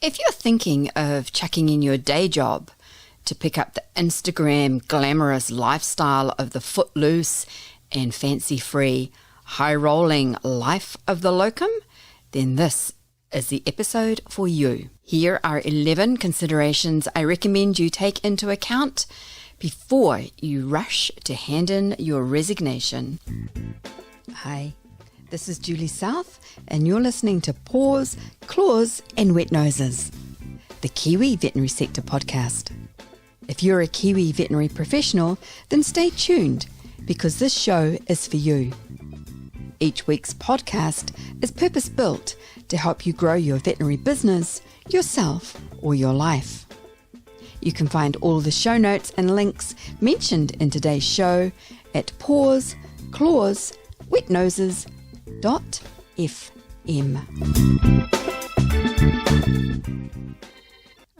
If you're thinking of chucking in your day job to pick up the Instagram glamorous lifestyle of the footloose and fancy-free, high-rolling life of the locum, then this is the episode for you. Here are 11 considerations I recommend you take into account before you rush to hand in your resignation. Hi, this is Julie South, and you're listening to Paws, Claws and Wet Noses, the Kiwi Veterinary Sector podcast. If you're a Kiwi veterinary professional, then stay tuned, because this show is for you. Each week's podcast is purpose-built to help you grow your veterinary business, yourself, or your life. You can find all the show notes and links mentioned in today's show at Paws Claws Wet Noses .fm.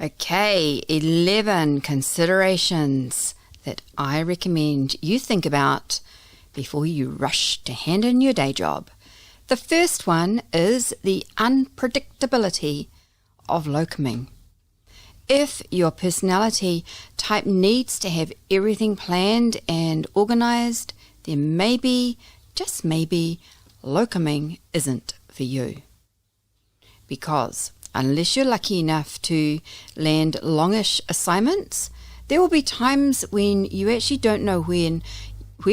Okay, 11 considerations that I recommend you think about before you rush to hand in your day job. The first one is the unpredictability of locuming. If your personality type needs to have everything planned and organised, then maybe, just maybe, locuming isn't for you. Because unless you're lucky enough to land longish assignments, there will be times when you actually don't know where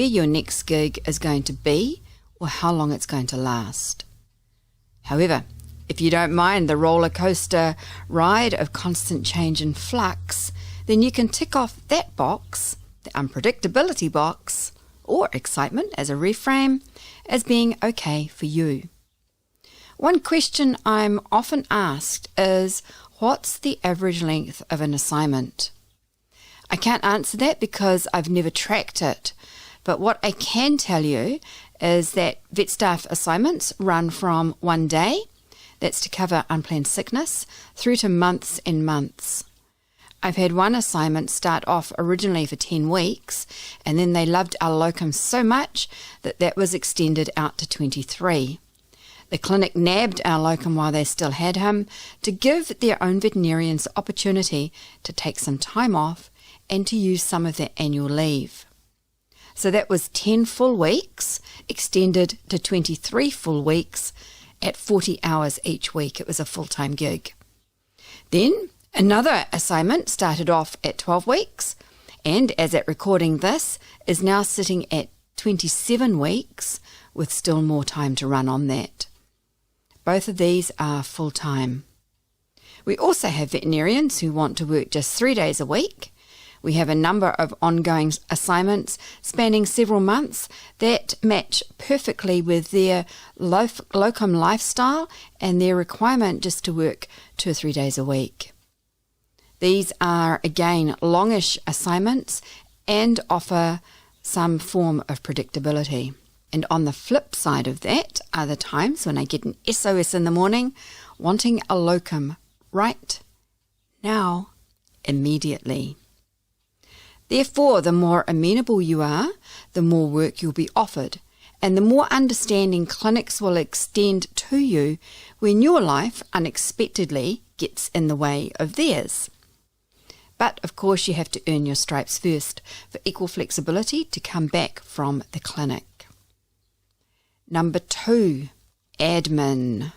your next gig is going to be or how long it's going to last. However, if you don't mind the roller coaster ride of constant change and flux, then you can tick off that box, the unpredictability box, or excitement as a reframe, as being okay for you. One question I'm often asked is, what's the average length of an assignment? I can't answer that because I've never tracked it, but what I can tell you is that VetStaff assignments run from 1 day, that's to cover unplanned sickness, through to months and months. I've had one assignment start off originally for 10 weeks, and then they loved our locum so much that was extended out to 23. The clinic nabbed our locum while they still had him to give their own veterinarians the opportunity to take some time off and to use some of their annual leave. So that was 10 full weeks, extended to 23 full weeks at 40 hours each week. It was a full-time gig. Then another assignment started off at 12 weeks, and as at recording this, is now sitting at 27 weeks with still more time to run on that. Both of these are full-time. We also have veterinarians who want to work just 3 days a week. We have a number of ongoing assignments spanning several months that match perfectly with their locum lifestyle and their requirement just to work 2 or 3 days a week. These are, again, longish assignments and offer some form of predictability. And on the flip side of that are the times when I get an SOS in the morning wanting a locum right now, immediately. Therefore, the more amenable you are, the more work you'll be offered, and the more understanding clinics will extend to you when your life unexpectedly gets in the way of theirs. But, of course, you have to earn your stripes first for equal flexibility to come back from the clinic. Number 2, admin.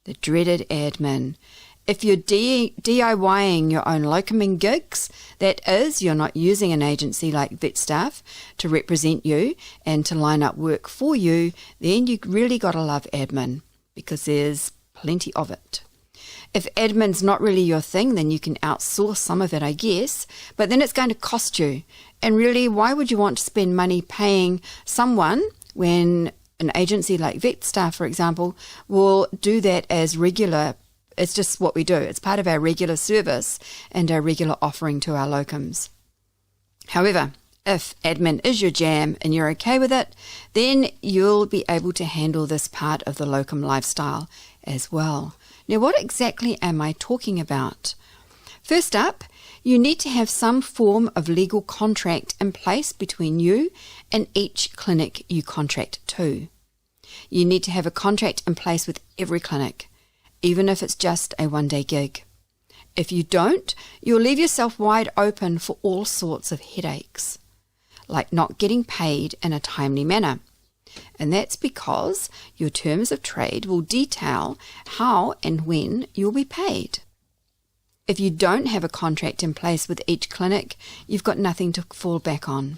The dreaded admin. If you're DIYing your own locuming gigs, that is, you're not using an agency like VetStaff to represent you and to line up work for you, then you really got to love admin, because there's plenty of it. If admin's not really your thing, then you can outsource some of it, I guess, but then it's going to cost you. And really, why would you want to spend money paying someone when an agency like VetStaff, for example, will do that as regular? It's just what we do. It's part of our regular service and our regular offering to our locums. However, if admin is your jam and you're okay with it, then you'll be able to handle this part of the locum lifestyle as well. Now, what exactly am I talking about? First up, you need to have some form of legal contract in place between you and each clinic you contract to. You need to have a contract in place with every clinic, even if it's just a one-day gig. If you don't, you'll leave yourself wide open for all sorts of headaches, like not getting paid in a timely manner. And that's because your terms of trade will detail how and when you'll be paid. If you don't have a contract in place with each clinic, you've got nothing to fall back on.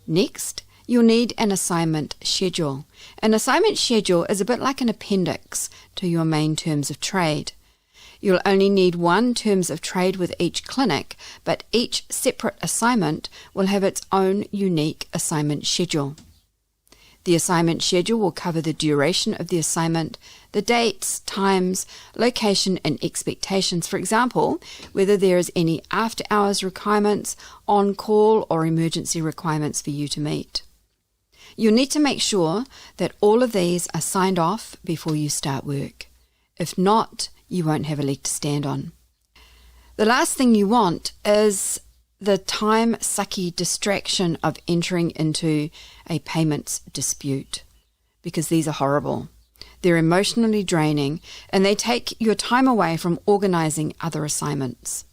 Next, you'll need an assignment schedule. An assignment schedule is a bit like an appendix to your main terms of trade. You'll only need one terms of trade with each clinic, but each separate assignment will have its own unique assignment schedule. The assignment schedule will cover the duration of the assignment, the dates, times, location, and expectations. For example, whether there is any after-hours requirements, on-call, or emergency requirements for you to meet. You'll need to make sure that all of these are signed off before you start work. If not, you won't have a leg to stand on. The last thing you want is the time-sucky distraction of entering into a payments dispute, because these are horrible. They're emotionally draining, and they take your time away from organising other assignments.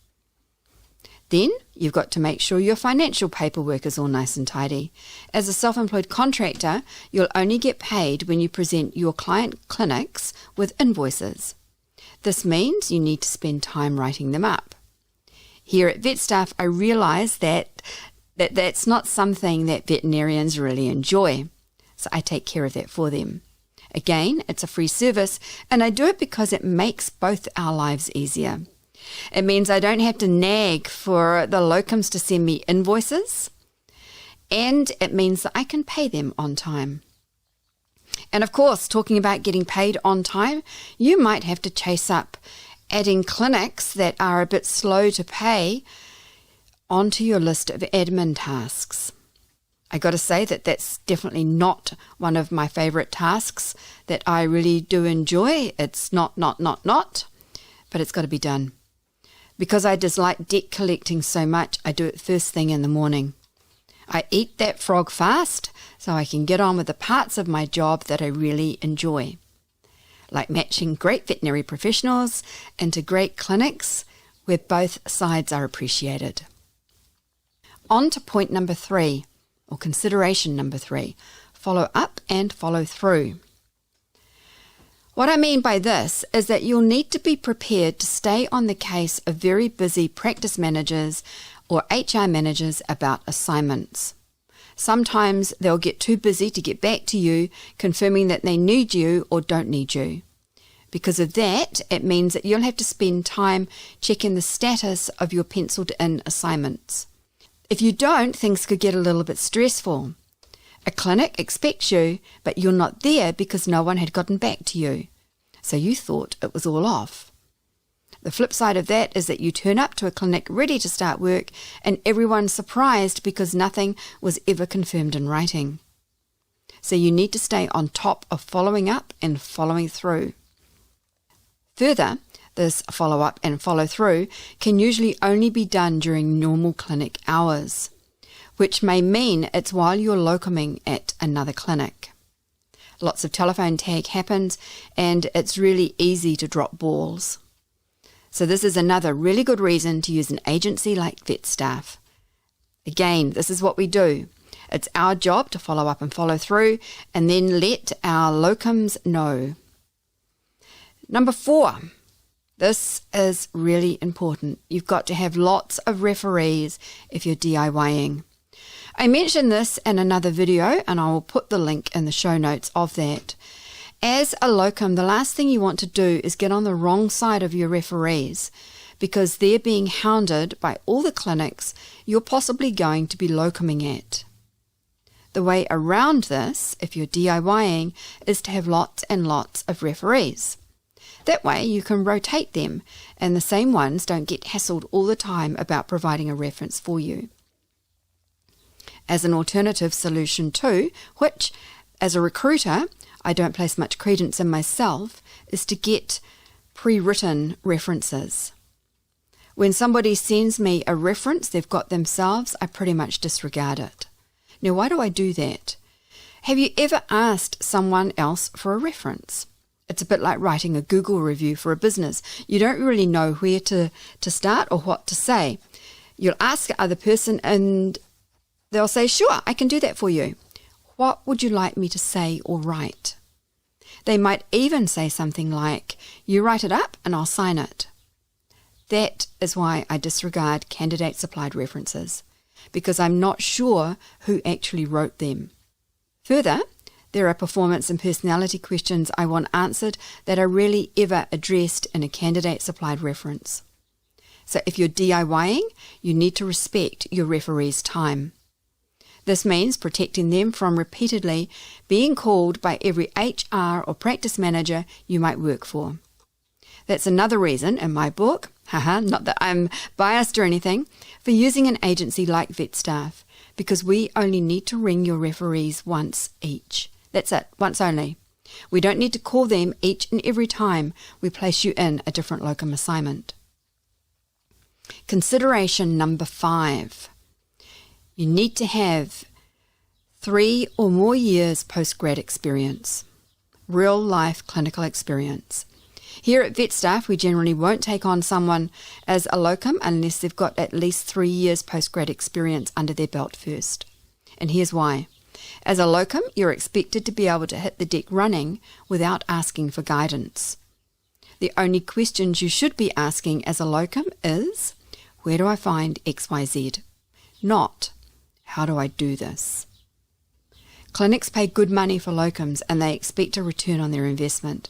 Then you've got to make sure your financial paperwork is all nice and tidy. As a self-employed contractor, you'll only get paid when you present your client clinics with invoices. This means you need to spend time writing them up. Here at VetStaff, I realise that's not something that veterinarians really enjoy, so I take care of that for them. Again, it's a free service, and I do it because it makes both our lives easier. It means I don't have to nag for the locums to send me invoices, and it means that I can pay them on time. And of course, talking about getting paid on time, you might have to chase up adding clinics that are a bit slow to pay onto your list of admin tasks. I got to say that that's definitely not one of my favourite tasks that I really do enjoy. It's not, but it's got to be done. Because I dislike debt collecting so much, I do it first thing in the morning. I eat that frog fast so I can get on with the parts of my job that I really enjoy, like matching great veterinary professionals into great clinics where both sides are appreciated. On to point number 3, or consideration number 3, follow up and follow through. What I mean by this is that you'll need to be prepared to stay on the case of very busy practice managers or HR managers about assignments. Sometimes they'll get too busy to get back to you, confirming that they need you or don't need you. Because of that, it means that you'll have to spend time checking the status of your penciled-in assignments. If you don't, things could get a little bit stressful. A clinic expects you, but you're not there because no one had gotten back to you. So you thought it was all off. The flip side of that is that you turn up to a clinic ready to start work and everyone's surprised because nothing was ever confirmed in writing. So you need to stay on top of following up and following through. Further, this follow-up and follow-through can usually only be done during normal clinic hours, which may mean it's while you're locuming at another clinic. Lots of telephone tag happens and it's really easy to drop balls. So this is another really good reason to use an agency like VetStaff. Again, this is what we do. It's our job to follow up and follow through and then let our locums know. Number 4, this is really important. You've got to have lots of referees if you're DIYing. I mentioned this in another video and I will put the link in the show notes of that. As a locum, the last thing you want to do is get on the wrong side of your referees because they're being hounded by all the clinics you're possibly going to be locuming at. The way around this, if you're DIYing, is to have lots and lots of referees. That way you can rotate them and the same ones don't get hassled all the time about providing a reference for you. As an alternative solution too, which as a recruiter I don't place much credence in myself, is to get pre-written references. When somebody sends me a reference they've got themselves, I pretty much disregard it. Now, why do I do that? Have you ever asked someone else for a reference? It's a bit like writing a Google review for a business. You don't really know where to start or what to say. You'll ask the other person and they'll say, sure, I can do that for you. What would you like me to say or write? They might even say something like, you write it up and I'll sign it. That is why I disregard candidate-supplied references, because I'm not sure who actually wrote them. Further, there are performance and personality questions I want answered that are rarely ever addressed in a candidate-supplied reference. So if you're DIYing, you need to respect your referee's time. This means protecting them from repeatedly being called by every HR or practice manager you might work for. That's another reason, in my book, not that I'm biased or anything, for using an agency like VetStaff, because we only need to ring your referees once each. That's it, once only. We don't need to call them each and every time we place you in a different locum assignment. Consideration number 5. You need to have 3 or more years post-grad experience, real-life clinical experience. Here at VetStaff, we generally won't take on someone as a locum unless they've got at least 3 years post-grad experience under their belt first. And here's why. As a locum, you're expected to be able to hit the deck running without asking for guidance. The only questions you should be asking as a locum is, where do I find XYZ? Not, how do I do this? Clinics pay good money for locums and they expect a return on their investment.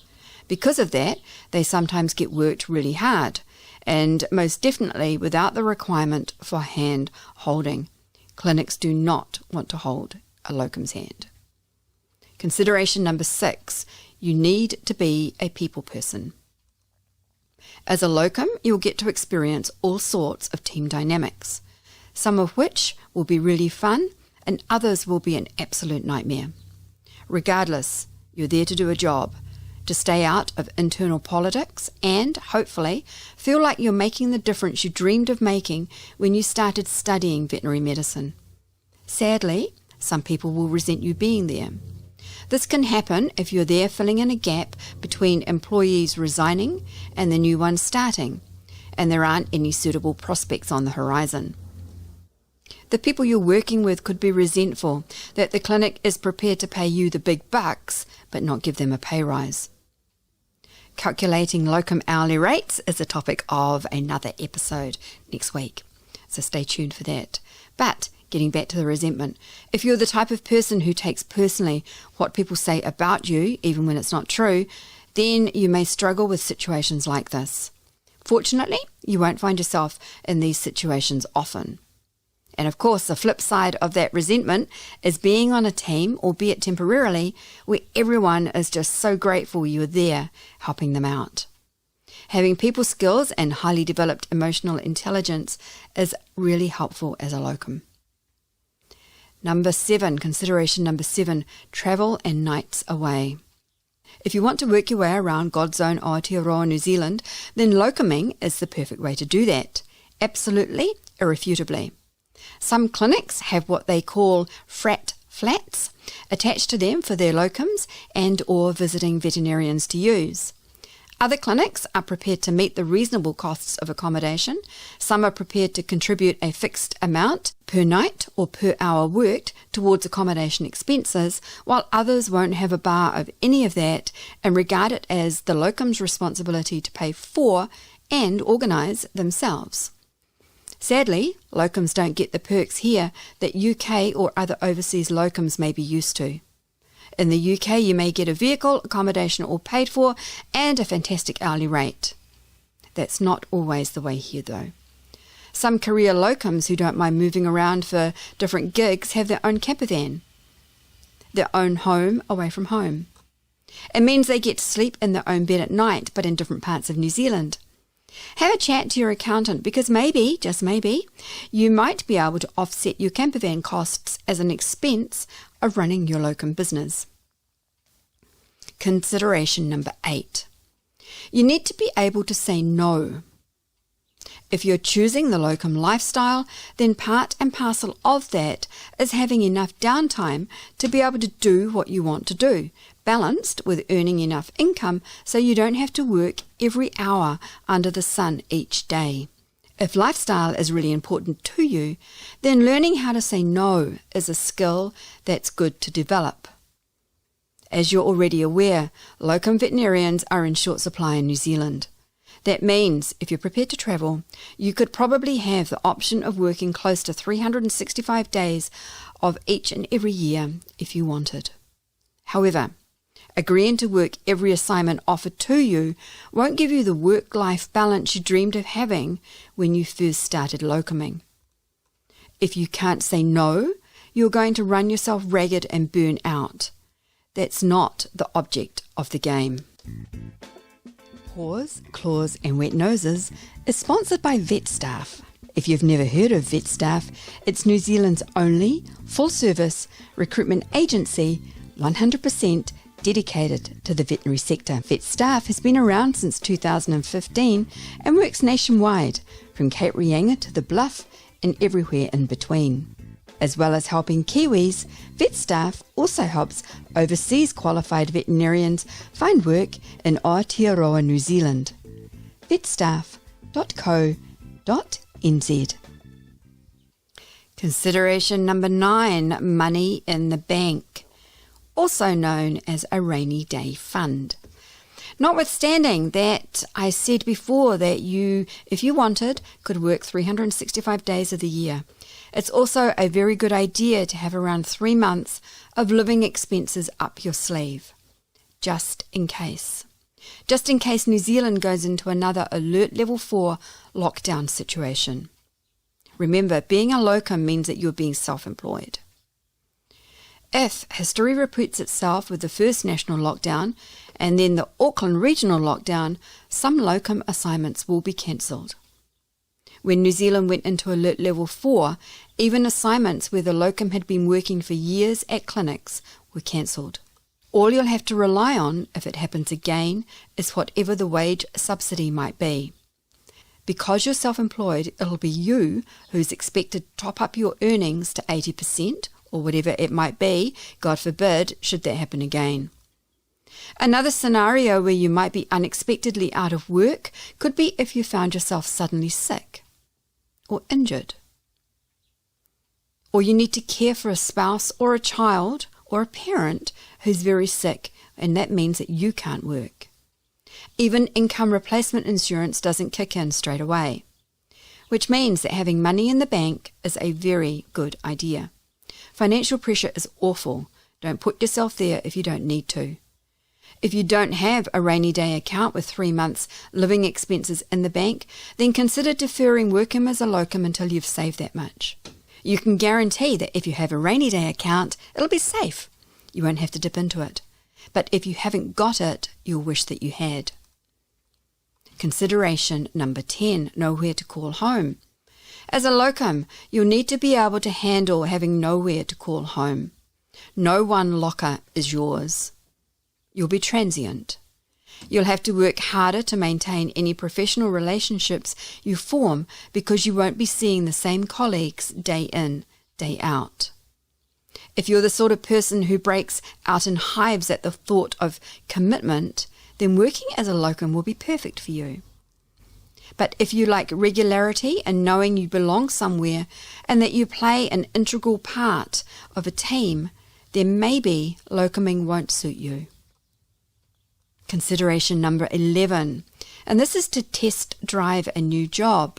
Because of that, they sometimes get worked really hard, and most definitely without the requirement for hand holding. Clinics do not want to hold a locum's hand. Consideration number 6, you need to be a people person. As a locum, you'll get to experience all sorts of team dynamics, some of which will be really fun and others will be an absolute nightmare. Regardless, you're there to do a job, to stay out of internal politics and, hopefully, feel like you're making the difference you dreamed of making when you started studying veterinary medicine. Sadly, some people will resent you being there. This can happen if you're there filling in a gap between employees resigning and the new ones starting, and there aren't any suitable prospects on the horizon. The people you're working with could be resentful that the clinic is prepared to pay you the big bucks but not give them a pay rise. Calculating locum hourly rates is a topic of another episode next week, so stay tuned for that. But getting back to the resentment, if you're the type of person who takes personally what people say about you, even when it's not true, then you may struggle with situations like this. Fortunately, you won't find yourself in these situations often. And of course, the flip side of that resentment is being on a team, albeit temporarily, where everyone is just so grateful you're there helping them out. Having people skills and highly developed emotional intelligence is really helpful as a locum. Consideration number 7, travel and nights away. If you want to work your way around God's own Aotearoa, New Zealand, then locuming is the perfect way to do that. Absolutely, irrefutably. Some clinics have what they call frat flats attached to them for their locums and or visiting veterinarians to use. Other clinics are prepared to meet the reasonable costs of accommodation. Some are prepared to contribute a fixed amount per night or per hour worked towards accommodation expenses, while others won't have a bar of any of that and regard it as the locum's responsibility to pay for and organise themselves. Sadly, locums don't get the perks here that UK or other overseas locums may be used to. In the UK, you may get a vehicle, accommodation all paid for, and a fantastic hourly rate. That's not always the way here, though. Some career locums who don't mind moving around for different gigs have their own camper van, their own home away from home. It means they get to sleep in their own bed at night, but in different parts of New Zealand. Have a chat to your accountant because maybe, just maybe, you might be able to offset your camper van costs as an expense of running your locum business. Consideration number 8. You need to be able to say no. If you're choosing the locum lifestyle, then part and parcel of that is having enough downtime to be able to do what you want to do, balanced with earning enough income so you don't have to work every hour under the sun each day. If lifestyle is really important to you, then learning how to say no is a skill that's good to develop. As you're already aware, locum veterinarians are in short supply in New Zealand. That means, if you're prepared to travel, you could probably have the option of working close to 365 days of each and every year if you wanted. However, agreeing to work every assignment offered to you won't give you the work-life balance you dreamed of having when you first started locuming. If you can't say no, you're going to run yourself ragged and burn out. That's not the object of the game. Paws, Claws and Wet Noses is sponsored by VetStaff. If you've never heard of VetStaff, it's New Zealand's only full-service recruitment agency, 100% dedicated to the veterinary sector. VetStaff has been around since 2015 and works nationwide, from Cape Reinga to the Bluff and everywhere in between. As well as helping Kiwis, VetStaff also helps overseas qualified veterinarians find work in Aotearoa, New Zealand. vetstaff.co.nz. Consideration number 9, money in the bank, also known as a rainy day fund. Notwithstanding that I said before that you, if you wanted, could work 365 days of the year, it's also a very good idea to have around 3 months of living expenses up your sleeve, just in case. Just in case New Zealand goes into another alert level 4 lockdown situation. Remember, being a locum means that you're being self-employed. If history repeats itself with the first national lockdown and then the Auckland regional lockdown, some locum assignments will be cancelled. When New Zealand went into alert level 4, even assignments where the locum had been working for years at clinics were cancelled. All you'll have to rely on, if it happens again, is whatever the wage subsidy might be. Because you're self-employed, it'll be you who's expected to top up your earnings to 80%, or whatever it might be, God forbid, should that happen again. Another scenario where you might be unexpectedly out of work could be if you found yourself suddenly sick or injured, or you need to care for a spouse or a child or a parent who's very sick, and that means that you can't work. Even income replacement insurance doesn't kick in straight away, which means that having money in the bank is a very good idea. Financial pressure is awful. Don't put yourself there if you don't need to. If you don't have a rainy day account with 3 months living expenses in the bank, then consider deferring working as a locum until you've saved that much. You can guarantee that if you have a rainy day account, it'll be safe. You won't have to dip into it. But if you haven't got it, you'll wish that you had. Consideration number 10, nowhere to call home. As a locum, you'll need to be able to handle having nowhere to call home. No one locker is yours. You'll be transient. You'll have to work harder to maintain any professional relationships you form because you won't be seeing the same colleagues day in, day out. If you're the sort of person who breaks out in hives at the thought of commitment, then working as a locum will be perfect for you. But if you like regularity and knowing you belong somewhere and that you play an integral part of a team, then maybe locuming won't suit you. Consideration number 11, and this is to test drive a new job.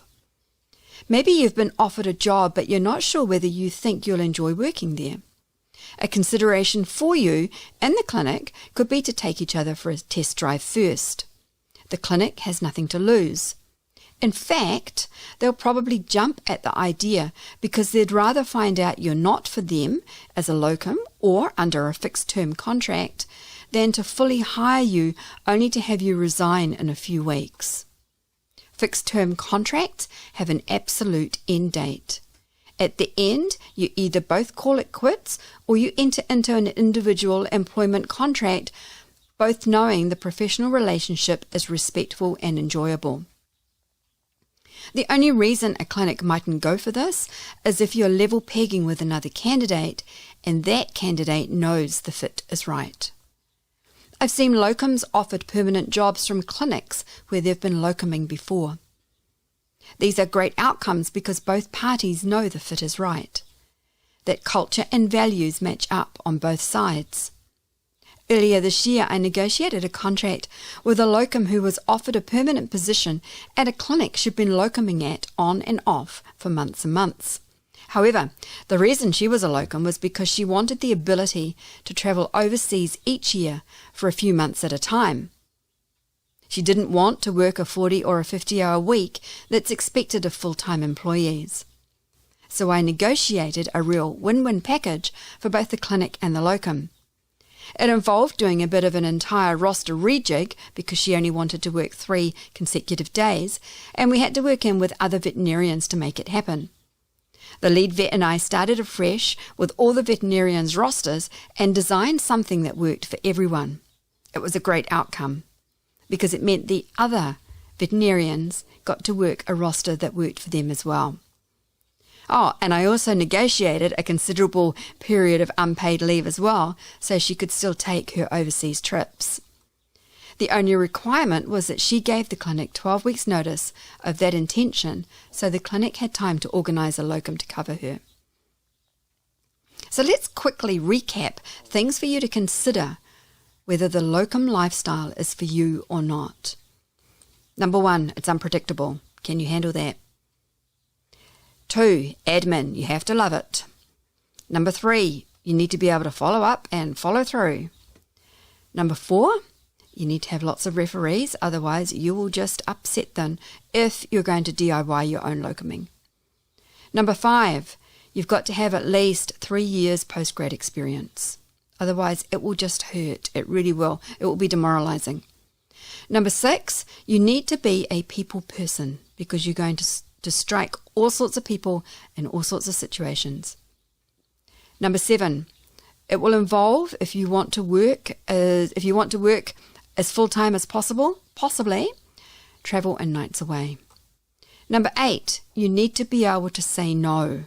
Maybe you've been offered a job, but you're not sure whether you think you'll enjoy working there. A consideration for you and the clinic could be to take each other for a test drive first. The clinic has nothing to lose. In fact, they'll probably jump at the idea because they'd rather find out you're not for them as a locum or under a fixed-term contract than to fully hire you only to have you resign in a few weeks. Fixed-term contracts have an absolute end date. At the end, you either both call it quits or you enter into an individual employment contract, both knowing the professional relationship is respectful and enjoyable. The only reason a clinic mightn't go for this is if you're level pegging with another candidate and that candidate knows the fit is right. I've seen locums offered permanent jobs from clinics where they've been locuming before. These are great outcomes because both parties know the fit is right, that culture and values match up on both sides. Earlier this year, I negotiated a contract with a locum who was offered a permanent position at a clinic she'd been locuming at on and off for months and months. However, the reason she was a locum was because she wanted the ability to travel overseas each year for a few months at a time. She didn't want to work a 40 or a 50-hour week that's expected of full-time employees. So I negotiated a real win-win package for both the clinic and the locum. It involved doing a bit of an entire roster rejig because she only wanted to work 3 consecutive days, and we had to work in with other veterinarians to make it happen. The lead vet and I started afresh with all the veterinarians' rosters and designed something that worked for everyone. It was a great outcome because it meant the other veterinarians got to work a roster that worked for them as well. Oh, and I also negotiated a considerable period of unpaid leave as well, so she could still take her overseas trips. The only requirement was that she gave the clinic 12 weeks' notice of that intention, so the clinic had time to organise a locum to cover her. So let's quickly recap things for you to consider whether the locum lifestyle is for you or not. Number 1, it's unpredictable. Can you handle that? 2, admin, you have to love it. Number 3, you need to be able to follow up and follow through. Number 4, you need to have lots of referees, otherwise you will just upset them if you're going to DIY your own locuming. Number 5, you've got to have at least 3 years postgrad experience. Otherwise it will just hurt. It really will. It will be demoralizing. Number 6, you need to be a people person because you're going to strike all sorts of people in all sorts of situations. Number 7, it will involve, if you want to work as full-time as possible, possibly, travel and nights away. Number 8, you need to be able to say no,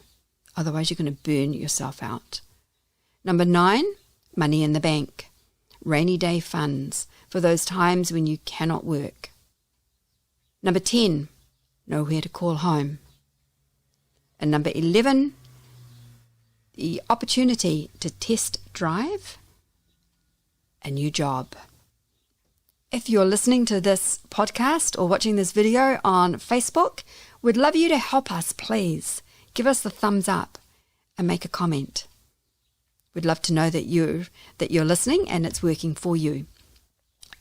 otherwise you're going to burn yourself out. Number 9, money in the bank, rainy day funds for those times when you cannot work. Number 10, nowhere to call home. And number 11, the opportunity to test drive a new job. If you're listening to this podcast or watching this video on Facebook, we'd love you to help us, please. Give us the thumbs up and make a comment. We'd love to know that you're listening and it's working for you.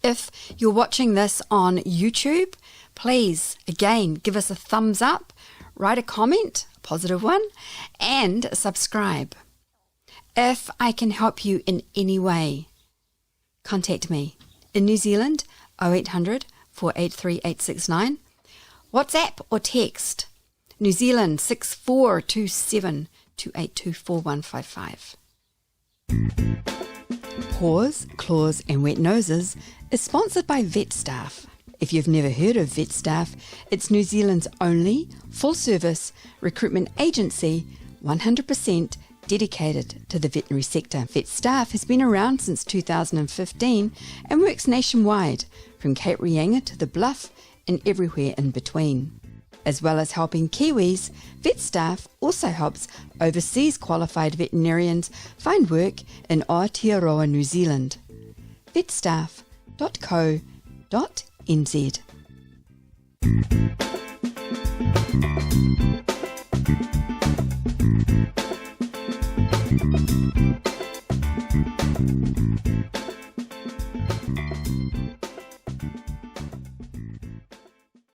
If you're watching this on YouTube, please, again, give us a thumbs up, write a comment, a positive one, and subscribe. If I can help you in any way, contact me. In New Zealand, 0800 483 869. WhatsApp or text, New Zealand 6427 282 4155. Paws, Claws and Wet Noses is sponsored by VetStaff. If you've never heard of VetStaff, it's New Zealand's only full-service recruitment agency, 100% dedicated to the veterinary sector. VetStaff has been around since 2015 and works nationwide, from Cape Reinga to the Bluff and everywhere in between. As well as helping Kiwis, VetStaff also helps overseas qualified veterinarians find work in Aotearoa, New Zealand. vetstaff.co.nz